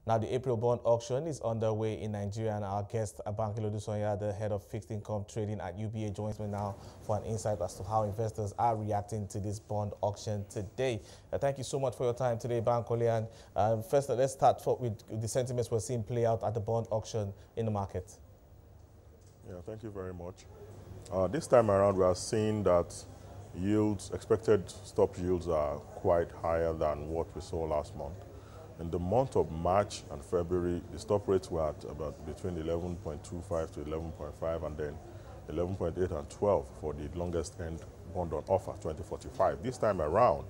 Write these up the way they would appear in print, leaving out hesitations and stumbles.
Now, the April bond auction is underway in Nigeria, and our guest, Bankole Odusanya, the head of fixed income trading at UBA, joins me now for an insight as to how investors are reacting to this bond auction today. Thank you so much for your time today, Bankole. And first, let's start with the sentiments we're seeing play out at the bond auction in the market. Yeah, thank you very much. This time around, we are seeing that yields, expected stop yields are quite higher than what we saw last month. In the month of March and February, the stop rates were at about between 11.25 to 11.5 and then 11.8 and 12 for the longest end bond on offer, 2045. This time around,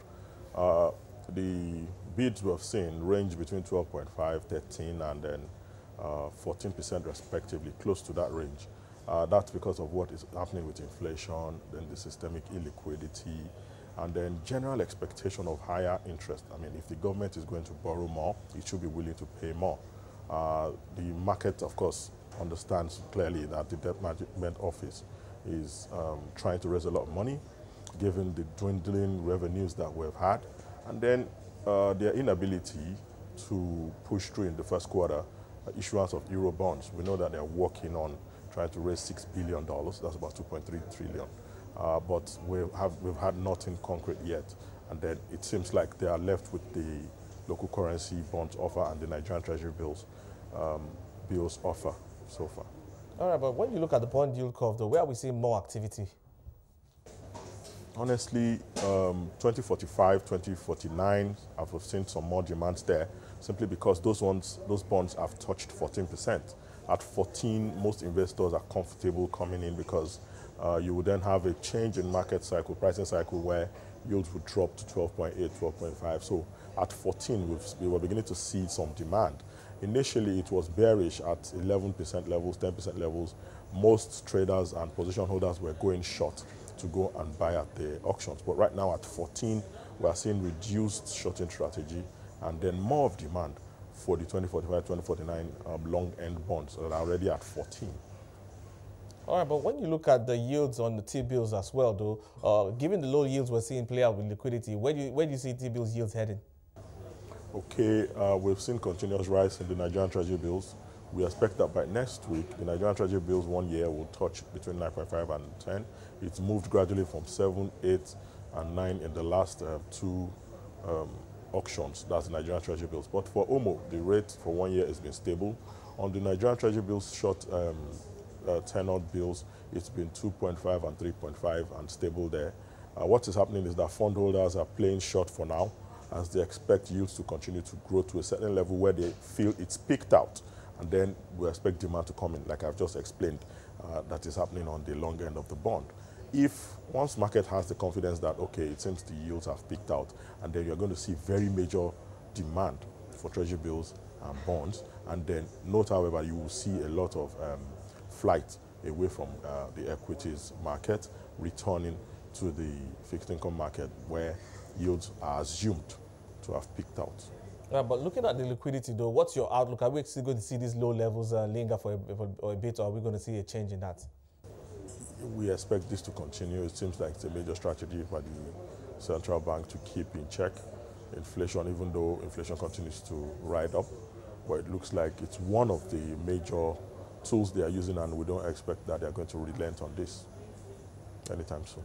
the bids we have seen range between 12.5, 13 and then 14% respectively, close to that range. That's because of what is happening with inflation, then the systemic illiquidity, and then general expectation of higher interest. I mean, if the government is going to borrow more, it should be willing to pay more. The market, of course, understands clearly that the Debt Management Office is trying to raise a lot of money, given the dwindling revenues that we've had, and then their inability to push through in the first quarter issuance of Euro bonds. We know that they're working on trying to raise $6 billion. That's about 2.3 trillion. But we've had nothing concrete yet. And then it seems like they are left with the local currency bonds offer and the Nigerian Treasury bills offer so far. All right, but when you look at the bond yield curve, though, where are we seeing more activity? Honestly, 2045, 2049, I've seen some more demands there, simply because those bonds have touched 14%. At 14, most investors are comfortable coming in because you would then have a change in market cycle, pricing cycle, where yields would drop to 12.8, 12.5. So at 14, we were beginning to see some demand. Initially, it was bearish at 11% levels, 10% levels. Most traders and position holders were going short to go and buy at the auctions. But right now at 14, we are seeing reduced shorting strategy and then more of demand for the 2045, 2049 long-end bonds that are already at 14. All right, but when you look at the yields on the T-bills as well, though, given the low yields we're seeing play out with liquidity, where do you see T-bills yields heading? Okay, we've seen continuous rise in the Nigerian Treasury bills. We expect that by next week, the Nigerian Treasury bills 1 year will touch between 9.5 and 10. It's moved gradually from 7, 8, and 9 in the last two auctions. That's the Nigerian Treasury bills. But for OMO, the rate for 1 year has been stable. On the Nigerian Treasury bills short tenor bills, it's been 2.5 and 3.5 and stable there. What is happening is that fund holders are playing short for now as they expect yields to continue to grow to a certain level where they feel it's peaked out. And then we expect demand to come in, like I've just explained, that is happening on the long end of the bond. If once market has the confidence that, okay, it seems the yields have peaked out, and then you're going to see very major demand for treasury bills and bonds, and then note, however, you will see a lot of flight away from the equities market, returning to the fixed income market where yields are assumed to have peaked out. But looking at the liquidity, though, what's your outlook? Are we still going to see these low levels linger for a bit, or are we going to see a change in that? We expect this to continue. It seems like it's a major strategy for the central bank to keep in check inflation, even though inflation continues to ride up. But it looks like it's one of the major tools they are using, and we don't expect that they're going to relent on this anytime soon.